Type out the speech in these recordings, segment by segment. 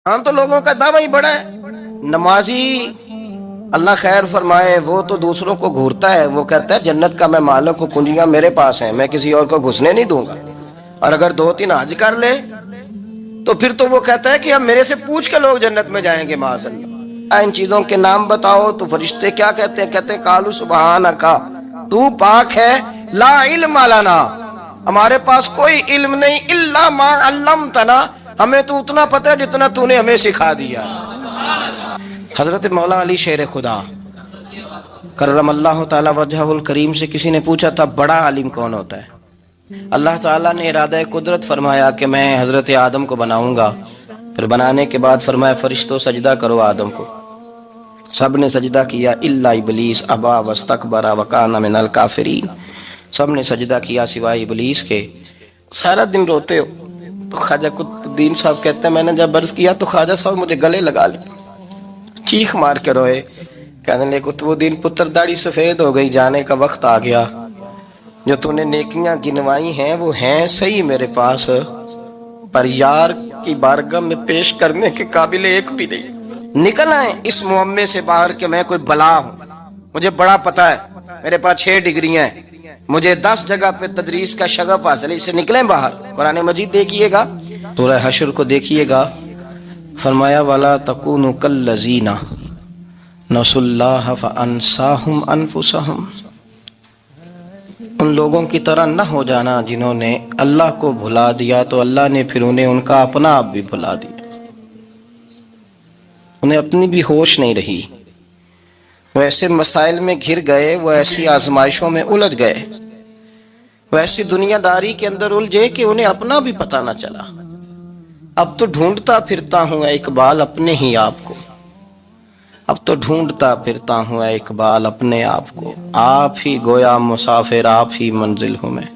ہاں تو لوگوں کا دعویٰ ہی بڑا ہے۔ نمازی اللہ خیر فرمائے وہ تو دوسروں کو گھورتا ہے، وہ کہتا ہے جنت کا میں مالک ہوں، کنجیاں میرے پاس ہیں، میں کسی اور کو گھسنے نہیں دوں گا۔ اور اگر 2-3 حج کر لے تو پھر تو وہ کہتا ہے کہ اب میرے سے پوچھ کے لوگ جنت میں جائیں گے معاذ اللہ۔ ان چیزوں کے نام بتاؤ تو فرشتے کیا کہتے ہیں؟ کہتے ہیں قالوا سبحانک، تو پاک ہے، لا علم لنا، ہمارے پاس کوئی علم نہیں، الا ما علمتنا، ہمیں تو اتنا پتہ ہے جتنا تو نے ہمیں سکھا دیا۔ حضرت مولا علی شیر خدا کرم اللہ تعالی وجہہ الکریم سے کسی نے پوچھا تھا بڑا عالم کون ہوتا ہے؟ اللہ تعالیٰ نے ارادہ قدرت فرمایا کہ میں حضرت آدم کو بناؤں گا، پھر بنانے کے بعد فرمایا فرشتوں سجدہ کرو آدم کو، سب نے سجدہ کیا الا ابلیس ابا واستکبر وکان من الکافرین، سب نے سجدہ کیا سوائے ابلیس کے۔ سارا دن روتے ہو تو خواجہ قطب الدین صاحب کہتے ہیں میں نے جب عرض کیا تو خواجہ صاحب مجھے گلے لگا لی، چیخ مار کے روئے، کہنے لے قطب الدین پتر داڑھی سفید ہو گئی، جانے کا وقت آ گیا، جو تو نے نیکیاں گنوائی ہیں وہ ہیں صحیح میرے پاس، پر یار کی بارگاہ میں پیش کرنے کے قابل ایک بھی نہیں۔ نکل آئیں اس معمے سے باہر کہ میں کوئی بلا ہوں، مجھے بڑا پتہ ہے، میرے پاس 6 ڈگریاں ہیں، مجھے 10 جگہ پہ تدریس کا شغف حاصل ہے، اس سے نکلیں باہر۔ قرآن مجید دیکھیے گا، سورہ حشر کو دیکھیے گا، فرمایا وَلَا تَكُونُوا كَالَّذِينَ نَسُوا اللَّهَ فَأَنسَاهُمْ أَنفُسَهُمْ، ان لوگوں کی طرح نہ ہو جانا جنہوں نے اللہ کو بھلا دیا تو اللہ نے پھر انہیں ان کا اپنا آپ بھی بھلا دیا، انہیں اپنی بھی ہوش نہیں رہی، وہ ایسے مسائل میں گھر گئے، وہ ایسی آزمائشوں میں الجھ گئے، وہ ایسی دنیا داری کے اندر الجھے کہ انہیں اپنا بھی پتہ نہ چلا۔ اب تو ڈھونڈتا پھرتا ہوں اے اقبال اپنے ہی آپ کو، اب تو ڈھونڈتا پھرتا ہوں اے اقبال اپنے آپ کو، آپ ہی گویا مسافر آپ ہی منزل ہوں میں۔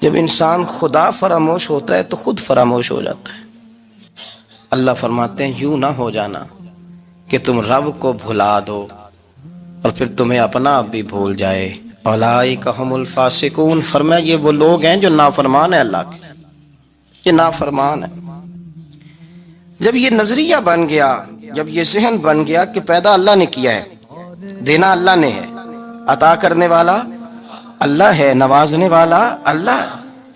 جب انسان خدا فراموش ہوتا ہے تو خود فراموش ہو جاتا ہے۔ اللہ فرماتے ہیں یوں نہ ہو جانا کہ تم رب کو بھلا دو اور پھر تمہیں اپنا آپ بھی بھول جائے۔ اولئک ھم الفاسقون، فرمایا یہ وہ لوگ ہیں جو نافرمان ہیں اللہ کے، یہ نافرمان ہے۔ جب یہ نظریہ بن گیا، جب یہ ذہن بن گیا کہ پیدا اللہ نے کیا ہے، دینا اللہ نے ہے، عطا کرنے والا اللہ ہے، نوازنے والا اللہ،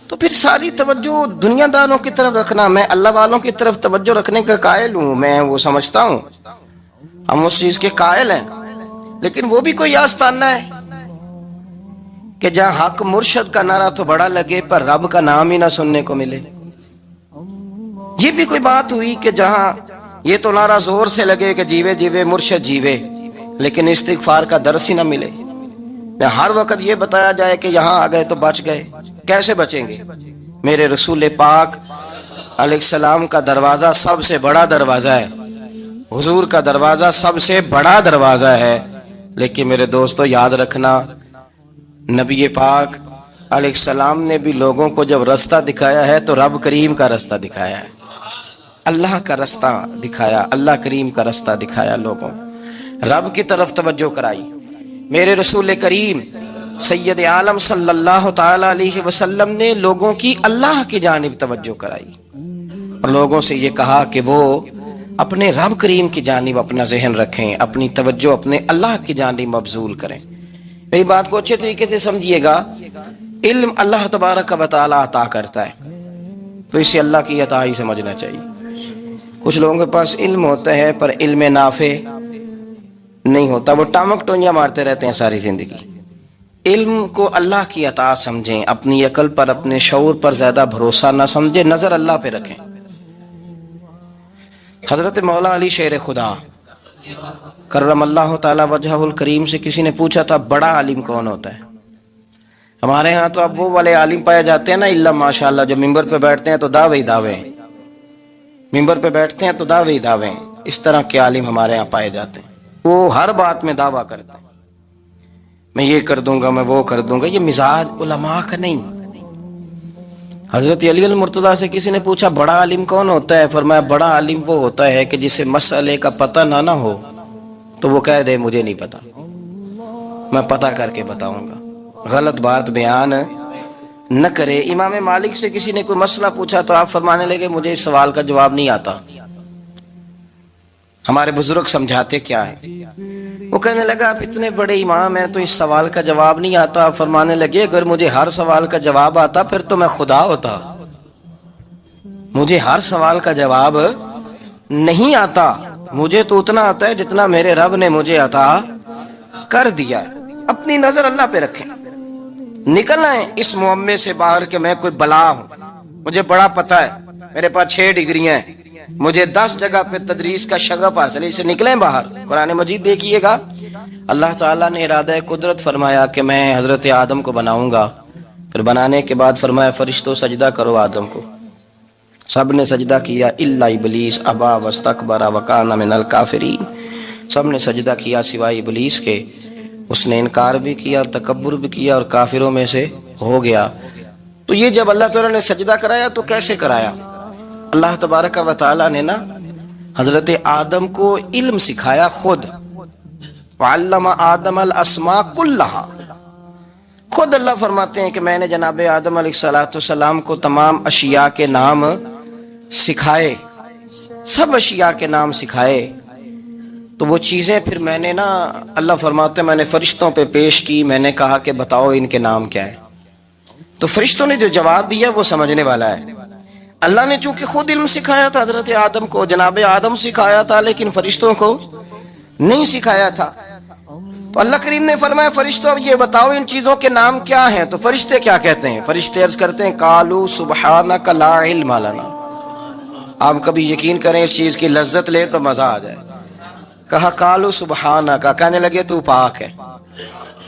تو پھر ساری توجہ دنیا داروں کی طرف رکھنا، میں اللہ والوں کی طرف توجہ رکھنے کا قائل ہوں، میں وہ سمجھتا ہوں، ہم اس چیز کے قائل ہیں، لیکن وہ بھی کوئی آستانہ ہے کہ جہاں حق مرشد کا نعرہ تو بڑا لگے پر رب کا نام ہی نہ سننے کو ملے۔ یہ بھی کوئی بات ہوئی کہ جہاں یہ تو نعرہ زور سے لگے کہ جیوے جیوے مرشد جیوے، لیکن استغفار کا درس ہی نہ ملے۔ ہر وقت یہ بتایا جائے کہ یہاں آ گئے تو بچ گئے، کیسے بچیں گے؟ میرے رسول پاک علیہ السلام کا دروازہ سب سے بڑا دروازہ ہے، حضور کا دروازہ سب سے بڑا دروازہ ہے، لیکن میرے دوستو یاد رکھنا نبی پاک علیہ السلام نے بھی لوگوں کو جب رستہ دکھایا ہے تو رب کریم کا رستہ دکھایا ہے، اللہ کا رستہ دکھایا، اللہ کریم کا رستہ دکھایا، لوگوں رب کی طرف توجہ کرائی۔ میرے رسول کریم سید عالم صلی اللہ تعالی علیہ وسلم نے لوگوں کی اللہ کی جانب توجہ کرائی اور لوگوں سے یہ کہا کہ وہ اپنے رب کریم کی جانب اپنا ذہن رکھیں، اپنی توجہ اپنے اللہ کی جانب مبذول کریں۔ میری بات کو اچھے طریقے سے سمجھیے گا، علم اللہ تبارک و تعالی عطا کرتا ہے تو اسے اللہ کی عطا ہی سمجھنا چاہیے۔ کچھ لوگوں کے پاس علم ہوتا ہے پر علم نافع نہیں ہوتا، وہ ٹامک ٹونیاں مارتے رہتے ہیں ساری زندگی۔ علم کو اللہ کی عطا سمجھیں، اپنی عقل پر اپنے شعور پر زیادہ بھروسہ نہ سمجھیں، نظر اللہ پہ رکھیں۔ حضرت مولا علی شیر خدا کرم اللہ تعالی وجہہ الکریم سے کسی نے پوچھا تھا بڑا عالم کون ہوتا ہے؟ ہمارے ہاں تو اب وہ والے عالم پائے جاتے ہیں نا اللہ ماشاءاللہ، جو ممبر پہ بیٹھتے ہیں تو دعوے ہی دعوے ہیں، ممبر پہ بیٹھتے ہیں تو دعوے ہی دعوے ہیں، اس طرح کے عالم ہمارے ہاں پائے جاتے ہیں، وہ ہر بات میں دعویٰ کرتے ہیں، میں یہ کر دوں گا، میں وہ کر دوں گا۔ یہ مزاج علماء کا نہیں۔ حضرت علی المرتضیٰ سے کسی نے پوچھا بڑا عالم کون ہوتا ہے؟ فرمایا بڑا عالم وہ ہوتا ہے کہ جسے مسئلے کا پتہ نہ ہو تو وہ کہہ دے مجھے نہیں پتا، میں پتہ کر کے بتاؤں گا، غلط بات بیان نہ کرے۔ امام مالک سے کسی نے کوئی مسئلہ پوچھا تو آپ فرمانے لگے مجھے اس سوال کا جواب نہیں آتا، ہمارے بزرگ سمجھاتے کیا ہے؟ وہ کہنے لگا آپ اتنے بڑے امام ہیں تو اس سوال کا جواب نہیں آتا۔ آپ فرمانے لگے اگر مجھے ہر سوال کا جواب آتا پھر تو میں خدا ہوتا، مجھے ہر سوال کا جواب نہیں آتا، مجھے تو اتنا آتا ہے جتنا میرے رب نے مجھے عطا کر دیا ہے۔ اپنی نظر اللہ پہ رکھیں، نکل آئیں اس معمے سے باہر کہ میں کوئی بلا ہوں، مجھے بڑا پتہ ہے، میرے پاس 6 ڈگریاں ہیں، مجھے 10 جگہ پہ تدریس کا شغف حاصل ہے، اسے نکلیں باہر۔ قرآن مجید دیکھیے گا، اللہ تعالیٰ نے ارادہ قدرت فرمایا کہ میں حضرت آدم کو بناؤں گا، پھر بنانے کے بعد فرمایا فرشتوں سجدہ کرو آدم کو، سب نے سجدہ کیا الا ابلیس ابا واستکبر وکان من الکافرین، سب نے سجدہ کیا سوائے ابلیس کے، اس نے انکار بھی کیا، تکبر بھی کیا اور کافروں میں سے ہو گیا۔ تو یہ جب اللہ تعالیٰ نے سجدہ کرایا تو کیسے کرایا؟ اللہ تبارک و تعالیٰ نے نا حضرت آدم کو علم سکھایا خود، وعلم آدم الاسماء کلہا، خود اللہ فرماتے ہیں کہ میں نے جناب آدم علیہ السلام کو تمام اشیاء کے نام سکھائے، سب اشیاء کے نام سکھائے۔ تو وہ چیزیں پھر میں نے نا، اللہ فرماتے ہیں میں نے فرشتوں پہ پیش کی، میں نے کہا کہ بتاؤ ان کے نام کیا ہے، تو فرشتوں نے جو جواب دیا وہ سمجھنے والا ہے۔ اللہ نے چونکہ خود علم سکھایا تھا حضرت آدم کو، جناب آدم سکھایا تھا، لیکن فرشتوں کو نہیں سکھایا تھا۔ تو اللہ کریم نے فرمایا فرشتوں اب یہ بتاؤ ان چیزوں کے نام کیا ہیں، تو فرشتے کیا کہتے ہیں؟ فرشتے عرض کرتے ہیں قالوا سبحانک لا علم لنا۔ آپ کبھی یقین کریں اس چیز کی لذت لے تو مزہ آ جائے۔ کہا قالوا سبحانک، کہنے لگے تو پاک ہے،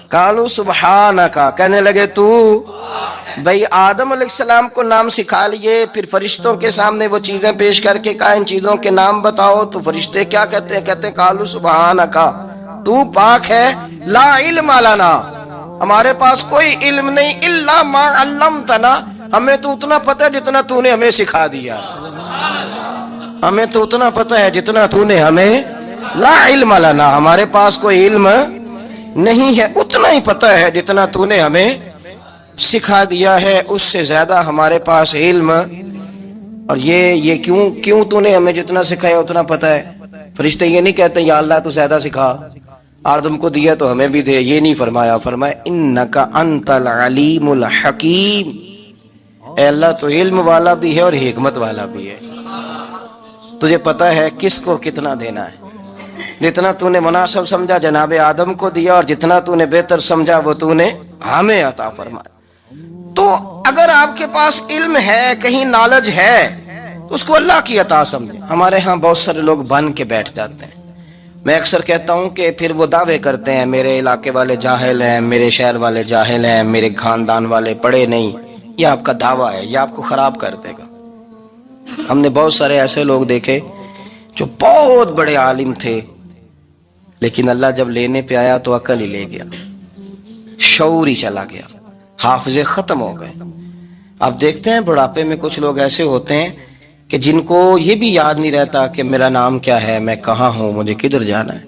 قالوا سبحانک، کہنے لگے تو بھئی آدم علیہ السلام کو نام سکھا لیے، پھر فرشتوں کے سامنے وہ چیزیں پیش کر کے کہا ان چیزوں کے نام بتاؤ، تو فرشتے کیا کہتے ہیں؟ کہتے ہیں قالوا سبحانک، تو پاک ہے، لا علم لنا، ہمارے پاس کوئی علم نہیں، الا ما علمتنا، ہمیں تو اتنا پتہ ہے جتنا تو نے ہمیں سکھا دیا، ہمیں تو اتنا پتہ ہے جتنا تو نے ہمیں، لا علم لنا، ہمارے پاس کوئی علم نہیں ہے، اتنا ہی پتہ ہے جتنا تو نے ہمیں سکھا دیا ہے، اس سے زیادہ ہمارے پاس علم، اور یہ کیوں تو نے ہمیں جتنا سکھایا اتنا پتہ ہے۔ فرشتے یہ نہیں کہتے یا اللہ تو زیادہ سکھا، آدم کو دیا تو ہمیں بھی دے، یہ نہیں فرمایا، فرمایا انک انت العلیم الحکیم، اے اللہ تو علم والا بھی ہے اور حکمت والا بھی ہے، تجھے پتہ ہے کس کو کتنا دینا ہے، جتنا تو نے مناسب سمجھا جناب آدم کو دیا، اور جتنا تو نے بہتر سمجھا وہ تو نے ہمیں عطا فرمایا۔ تو اگر آپ کے پاس علم ہے، کہیں نالج ہے، تو اس کو اللہ کی عطا سمجھیں۔ ہمارے ہاں بہت سارے لوگ بن کے بیٹھ جاتے ہیں، میں اکثر کہتا ہوں کہ پھر وہ دعوے کرتے ہیں میرے علاقے والے جاہل ہیں، میرے شہر والے جاہل ہیں، میرے خاندان والے پڑھے نہیں، یہ آپ کا دعویٰ ہے، یہ آپ کو خراب کر دے گا۔ ہم نے بہت سارے ایسے لوگ دیکھے جو بہت بڑے عالم تھے، لیکن اللہ جب لینے پہ آیا تو عقل ہی لے گیا، شعور ہی چلا گیا، حافظے ختم ہو گئے۔ آپ دیکھتے ہیں بڑھاپے میں کچھ لوگ ایسے ہوتے ہیں کہ جن کو یہ بھی یاد نہیں رہتا کہ میرا نام کیا ہے، میں کہاں ہوں، مجھے کدھر جانا ہے،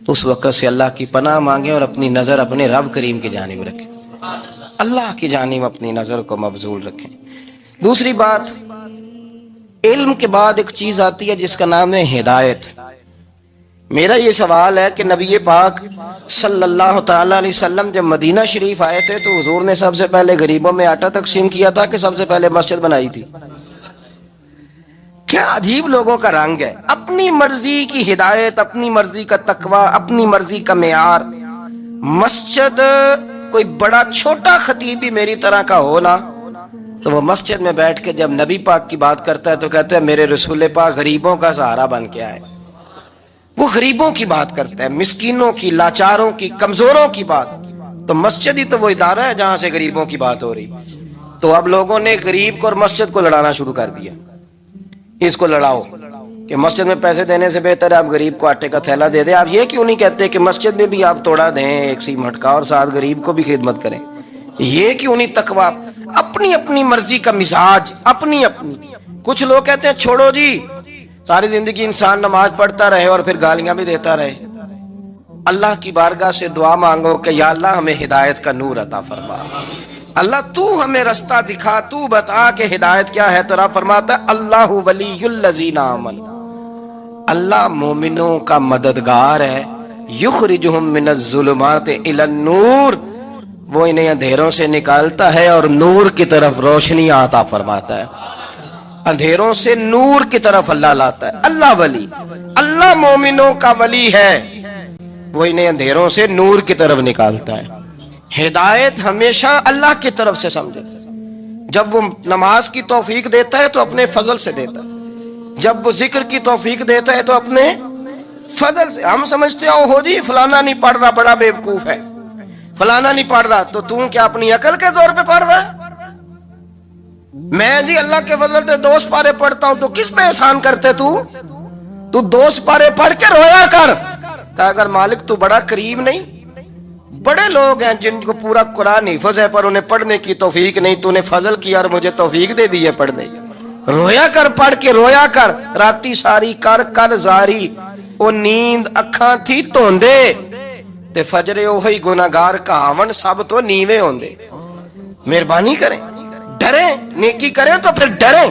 تو اس وقت سے اللہ کی پناہ مانگیں اور اپنی نظر اپنے رب کریم کی جانب رکھیں، اللہ کی جانب اپنی نظر کو مبذول رکھیں۔ دوسری بات، علم کے بعد ایک چیز آتی ہے جس کا نام ہے ہدایت۔ میرا یہ سوال ہے کہ نبی پاک صلی اللہ تعالیٰ علیہ وسلم جب مدینہ شریف آئے تھے تو حضور نے سب سے پہلے غریبوں میں آٹا تقسیم کیا تھا کہ سب سے پہلے مسجد بنائی تھی؟ کیا عجیب لوگوں کا رنگ ہے، اپنی مرضی کی ہدایت، اپنی مرضی کا تقوی، اپنی مرضی کا معیار۔ مسجد کوئی بڑا چھوٹا خطیب بھی میری طرح کا ہو نا، تو وہ مسجد میں بیٹھ کے جب نبی پاک کی بات کرتا ہے تو کہتا ہے میرے رسول پاک غریبوں کا سہارا بن کے آئے، وہ غریبوں کی بات کرتا ہے، مسکینوں کی، لاچاروں کی، کمزوروں کی بات۔ تو مسجد ہی تو وہ ادارہ ہے جہاں سے غریبوں کی بات ہو رہی۔ تو اب لوگوں نے غریب کو اور مسجد کو لڑانا شروع کر دیا، اس کو لڑاؤ کہ مسجد میں پیسے دینے سے بہتر ہے آپ غریب کو آٹے کا تھیلا دے دیں۔ آپ یہ کیوں نہیں کہتے کہ مسجد میں بھی آپ توڑا دیں ایک سیمٹ کا اور ساتھ غریب کو بھی خدمت کریں؟ یہ کیوں نہیں تقویٰ؟ اپنی اپنی مرضی کا مزاج، اپنی اپنی۔ کچھ لوگ کہتے ہیں چھوڑو جی، ساری زندگی انسان نماز پڑھتا رہے اور پھر گالیاں بھی دیتا رہے۔ اللہ کی بارگاہ سے دعا مانگو کہ یا اللہ ہمیں ہدایت کا نور عطا فرما، اللہ تو ہمیں رستہ دکھا، تو بتا کہ ہدایت کیا ہے۔ تو رب فرماتا ہے اللہ ولی الذین آمنوا، اللہ مومنوں کا مددگار ہے، یخرجہم من الظلمات الی النور، وہ انہیں اندھیروں سے نکالتا ہے اور نور کی طرف روشنی عطا فرماتا ہے۔ اندھیروں سے نور کی طرف اللہ لاتا ہے۔ اللہ ولی، اللہ مومنوں کا ولی ہے، وہ انہیں اندھیروں سے نور کی طرف نکالتا ہے۔ ہدایت ہمیشہ اللہ کی طرف سے سمجھے۔ جب وہ نماز کی توفیق دیتا ہے تو اپنے فضل سے دیتا ہے، جب وہ ذکر کی توفیق دیتا ہے تو اپنے فضل سے۔ ہم سمجھتے ہیں ہو جی فلانا نہیں پڑھ رہا بڑا بیوقوف ہے، فلانا نہیں پڑھ رہا، تو کیا اپنی عقل کے زور پہ پڑھ رہا ہے؟ میں جی اللہ کے فضل سے 2 سپارے پڑھتا ہوں، تو کس پہ احسان کرتے تو 2 سپارے پڑھ کے رویا کر۔ کہا اگر مالک تو بڑا قریب نہیں، بڑے لوگ ہیں جن کو پورا قرآن حفظ ہے پر انہیں پڑھنے کی توفیق نہیں، تو نے فضل کیا اور مجھے توفیق دے دی ہے پڑھنے کی۔ رویا کر، پڑھ کے رویا کر، راتی ساری کر زاری، وہ نیند اکھاں تھی توندے تے فجرے وہی گناہگار کہاون سب تو نیوے ہوندے۔ مہربانی کریں، ڈریں، نیکی کریں تو پھر ڈریں،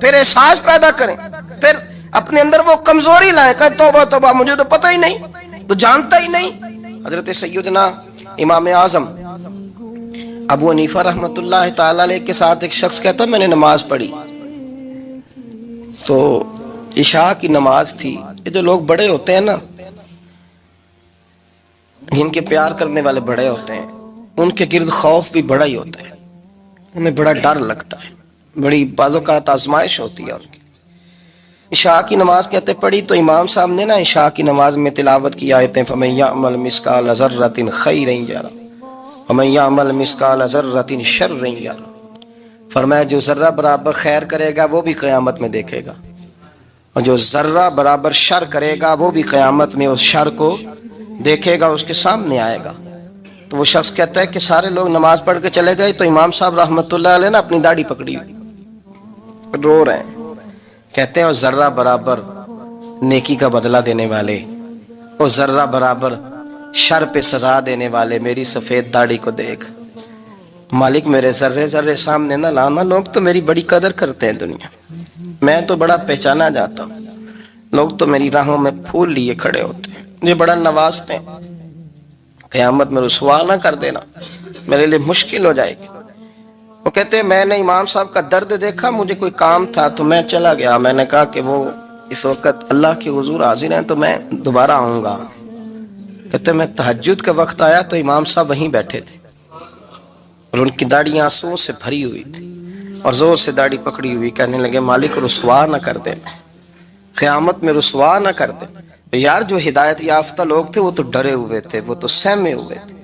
پھر احساس پیدا کریں، پھر اپنے اندر وہ کمزوری لائیں کہ توبہ توبہ مجھے تو پتہ ہی نہیں، تو جانتا ہی نہیں۔ حضرت سیدنا امام اعظم ابو حنیفہ رحمۃ اللہ تعالی علیہ کے ساتھ ایک شخص کہتا میں نے نماز پڑھی تو عشاء کی نماز تھی۔ یہ جو لوگ بڑے ہوتے ہیں نا، جن کے پیار کرنے والے بڑے ہوتے ہیں، ان کے گرد خوف بھی بڑا ہی ہوتا ہے، انہیں بڑا ڈر لگتا ہے، بڑی بعض اوقات آزمائش ہوتی ہے ان کی۔ عشاء کی نماز کہتے پڑھی تو امام صاحب نے نا عشاء کی نماز میں تلاوت کی آیتیں فَمَن يَعْمَلْ مِثْقَالَ ذَرَّةٍ خَيْرًا يَرَهُ وَمَن يَعْمَلْ مِثْقَالَ ذَرَّةٍ شَرًّا يَرَهُ، فرمایا جو ذرہ برابر خیر کرے گا وہ بھی قیامت میں دیکھے گا، اور جو ذرہ برابر شر کرے گا وہ بھی قیامت میں اس شر کو دیکھے گا، اس کے سامنے آئے گا۔ تو وہ شخص کہتا ہے کہ سارے لوگ نماز پڑھ کے چلے گئے تو امام صاحب رحمۃ اللہ علیہ نے اپنی داڑھی پکڑی ہوئی، رو رہے ہیں، کہتے ہیں اور ذرہ برابر نیکی کا بدلہ دینے والے، اور ذرہ برابر شر پہ سزا دینے والے میری سفید داڑھی کو دیکھ، مالک میرے ذرے ذرے سامنے نہ لانا، لوگ تو میری بڑی قدر کرتے ہیں دنیا، میں تو بڑا پہچانا جاتا ہوں، لوگ تو میری راہوں میں پھول لیے کھڑے ہوتے ہیں، مجھے بڑا نوازتے ہیں، قیامت میں رسوا نہ کر دینا، میرے لیے مشکل ہو جائے گی۔ وہ کہتے ہیں میں نے امام صاحب کا درد دیکھا، مجھے کوئی کام تھا تو میں چلا گیا، میں نے کہا کہ وہ اس وقت اللہ کے حضور حاضر ہیں تو میں دوبارہ آؤں گا۔ کہتے ہیں میں تہجد کا وقت آیا تو امام صاحب وہیں بیٹھے تھے اور ان کی داڑھی آنسوؤں سے بھری ہوئی تھی اور زور سے داڑھی پکڑی ہوئی، کہنے لگے مالک رسوا نہ کر دیں، قیامت میں رسوا نہ کر دیں۔ یار جو ہدایت یافتہ لوگ تھے وہ تو ڈرے ہوئے تھے، وہ تو سہمے ہوئے تھے،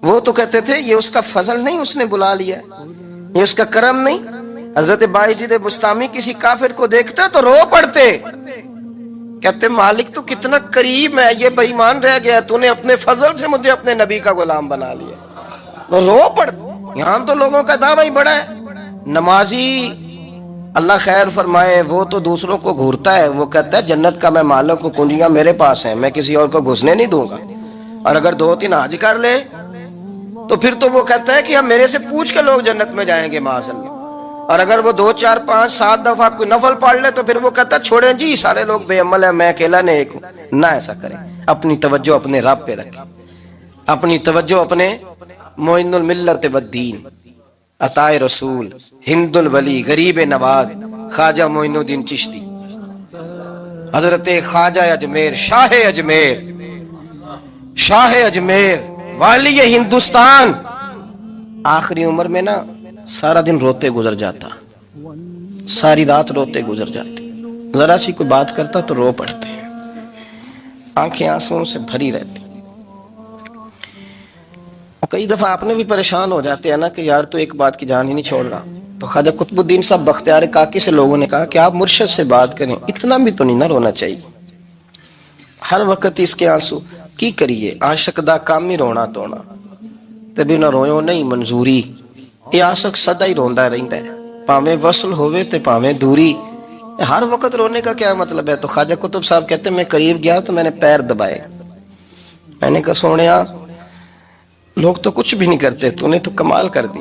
وہ تو کہتے تھے یہ اس کا فضل نہیں، اس نے بلا لیا، یہ اس کا کرم نہیں۔ حضرت بایزید بسطامی کسی کافر کو دیکھتے تو رو پڑتے، کہتے مالک تو کتنا قریب ہے، یہ بے ایمان رہ گیا، تو نے اپنے فضل سے مجھے اپنے نبی کا غلام بنا لیا، وہ رو پڑتے۔ یہاں تو لوگوں کا دعویٰ ہی بڑا ہے، نمازی اللہ خیر فرمائے وہ تو دوسروں کو گھورتا ہے، وہ کہتا ہے جنت کا میں مالک ہوں، کنجیاں میرے پاس ہیں، میں کسی اور کو گھسنے نہیں دوں گا، اور اگر 2-3 حج کر لے تو پھر تو وہ کہتا ہے کہ ہم میرے سے پوچھ کے لوگ جنت میں جائیں گے معاذ اللہ، اور اگر وہ 2 4 5 7 دفعہ کوئی نفل پڑھ لے تو پھر وہ کہتا ہے چھوڑیں جی سارے لوگ بے عمل ہیں، میں اکیلا نیک ہوں۔ نہ ایسا کریں، اپنی توجہ اپنے رب پہ رکھیں، اپنی توجہ اپنے معین الملت والدین، عطائے رسول، ہند الولی، غریب نواز، خواجہ معین الدین چشتی، حضرت خواجہ اجمیر، شاہ اجمیر، شاہ اجمیر، والی ہندوستان، آخری عمر میں نا سارا دن روتے گزر جاتا، ساری رات روتے گزر جاتے، ذرا سی کوئی بات کرتا تو رو پڑتے، آنکھیں آنسوؤں سے بھری رہتی۔ کئی دفعہ آپ نے بھی پریشان ہو جاتے ہیں نا کہ یار تو ایک بات کی جان ہی نہیں چھوڑ رہا، تو خواجہ قطب الدین صاحب بختیار کاکی سے لوگوں نے کہا کہ آپ مرشد سے بات کریں، اتنا بھی تو نہیں نہ رونا چاہیے، ہر وقت اس کے آنسو کی کریے، عاشق دا کام ہی رونا تونا، تبھی نہ رویو نہیں منظوری، یہ عاشق سدا ہی روندا رہندا ہے، پاویں وصل ہوئے تے پاویں دوری، ہر وقت رونے کا کیا مطلب ہے؟ تو خواجہ قطب صاحب کہتے ہیں میں قریب گیا تو میں نے پیر دبائے، میں نے کہا سونیا لوگ تو کچھ بھی نہیں کرتے، تو نے تو کمال کر دی،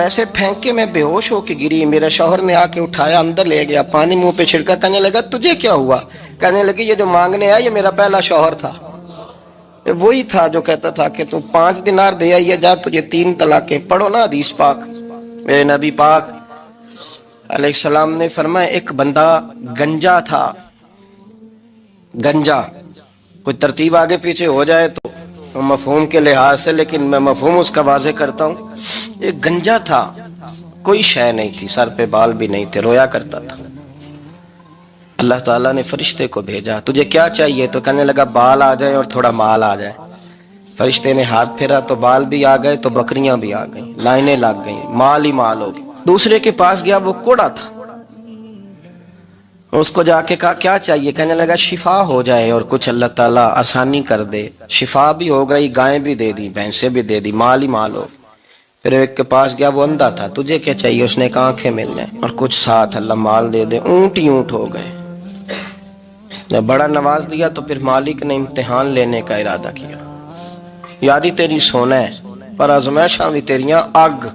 پیسے پھینک کے میں بے ہوش ہو کے گری. میرے شوہر نے آ کے اٹھایا, اندر لے گیا, پانی منہ پہ چھڑکا, کہنے لگا تجھے کیا ہوا؟ کہنے لگی یہ جو مانگنے آیا یہ میرا پہلا شوہر تھا. وہی تھا جو کہتا تھا کہ تو 5 دینار دے آئیے جا, تجھے 3 طلاقیں. پڑھو نا حدیث پاک. میرے نبی پاک علیہ السلام نے فرمایا ایک بندہ گنجا تھا. گنجا, کوئی ترتیب آگے پیچھے ہو جائے تو مفہوم کے لحاظ سے, لیکن میں مفہوم اس کا واضح کرتا ہوں. ایک گنجا تھا, کوئی شے نہیں تھی, سر پہ بال بھی نہیں تھے, رویا کرتا تھا. اللہ تعالیٰ نے فرشتے کو بھیجا, تجھے کیا چاہیے؟ تو کہنے لگا بال آ جائیں اور تھوڑا مال آ جائے. فرشتے نے ہاتھ پھیرا تو بال بھی آ گئے, تو بکریاں بھی آ گئیں, لائنیں لگ گئیں, مال ہی مال ہو گئی. دوسرے کے پاس گیا, وہ کوڑا تھا. اس کو جا کے کہا کیا چاہیے؟ کہنے لگا شفا ہو جائے اور کچھ اللہ تعالیٰ آسانی کر دے. شفا بھی ہو گئی, گائیں بھی دے دی, بھینسیں بھی دے دی, مال ہی مال ہو. پھر ایک کے پاس گیا, وہ اندھا تھا, تجھے کیا چاہیے؟ اس نے کہا آنکھیں مل جائیں اور کچھ ساتھ اللہ مال دے دے. اونٹ ہی اونٹ ہو گئے. جب بڑا نواز دیا تو پھر مالک نے امتحان لینے کا ارادہ کیا. یاری تیری سونا ہے پر آزمائشاں بھی تیریاں اگ.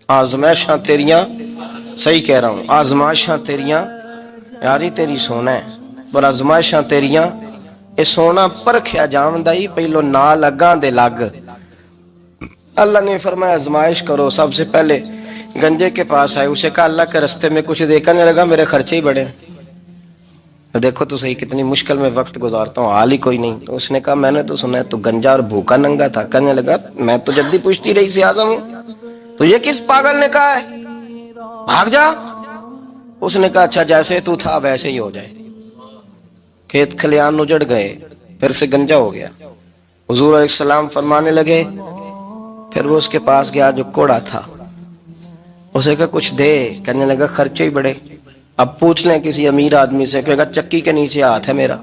آزمائشاں تیریاں, صحیح کہہ رہا ہوں, آزمائشاں تیریاں. یاری تیری سونا ہے پر آزمائشاں تیریاں. اے سونا پرکھیا جاوندا ہی پہلو نال اگاں دے لگ. اللہ نے فرمایا آزمائش کرو. سب سے پہلے گنجے کے پاس آئے, اسے کہا اللہ کے رستے میں کچھ دیکھنے لگا, میرے خرچے ہی بڑے. دیکھو تو صحیح کتنی مشکل میں وقت گزارتا ہوں, حال ہی کوئی نہیں. تو اس نے کہا میں نے تو سنا ہے تو گنجا اور بھوکا ننگا تھا. کہنے لگا میں تو جدی پوچھتی رہی سی اعظم ہوں, تو یہ کس پاگل نے کہا ہے بھاگ جا؟ اس نے کہا اچھا جیسے تو تھا ویسے ہی ہو جائے. کھیت کھلیان اجڑ گئے, پھر سے گنجا ہو گیا. حضور علیہ السلام فرمانے لگے, پھر وہ اس کے پاس گیا جو کوڑا تھا, اسے کہا کچھ دے. کہنے لگا خرچے ہی بڑے. اب پوچھ لیں کسی امیر آدمی سے, کہے گا چکی کے نیچے ہاتھ ہے میرا,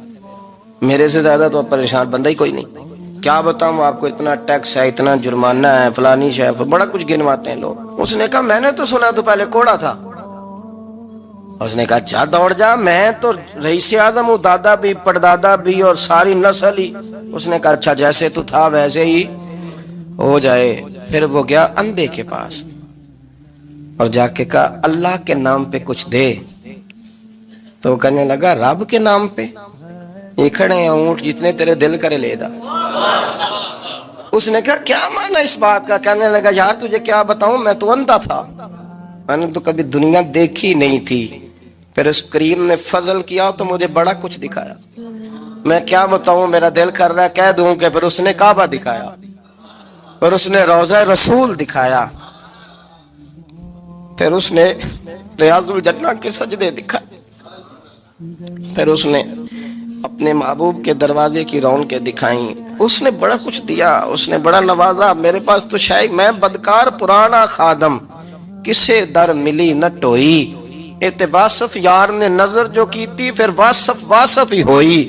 میرے سے زیادہ تو پریشان بندہ ہی کوئی نہیں. کیا بتاؤں آپ کو, اتنا ٹیکس ہے, اتنا جرمانہ ہے, فلانی شے, بڑا کچھ گنواتے ہیں لوگ. اس نے کہا میں نے تو سنا تو پہلے کوڑا تھا. اس نے کہا جا دوڑ جا, میں تو رئیس اعظم ہوں, دادا بھی پردادا بھی اور ساری نسل ہی. اس نے کہا اچھا جیسے تو تھا ویسے ہی ہو جائے. پھر وہ گیا اندھے کے پاس اور جا کے کہا اللہ کے نام پہ کچھ دے. تو وہ کہنے لگا رب کے نام پہ؟ یہ کھڑے ہیں اونٹ, جتنے تیرے دل کرے لے دا. اس نے کہا کیا معنی اس بات کا؟ کہنے لگا یار تجھے کیا بتاؤں, میں تو اندھا تھا, میں نے تو کبھی دنیا دیکھی نہیں تھی. پھر اس کریم نے فضل کیا تو مجھے بڑا کچھ دکھایا. میں کیا بتاؤں, میرا دل کر رہا ہے کہہ دوں کہ پھر اس نے کعبہ دکھایا, پھر اس نے روضہ رسول دکھایا, پھر اس نے ریاض الجنہ کے سجدے دکھائے, پھر اس نے اپنے محبوب کے دروازے کی رونقیں دکھائیں. اس نے بڑا کچھ دیا, اس نے بڑا نوازا. میرے پاس تو شاید میں بدکار پرانا خادم, کسے در ملی نہ ٹوئی. اے واصف یار نے نظر جو کی تھی, پھر واصف واصف ہی ہوئی.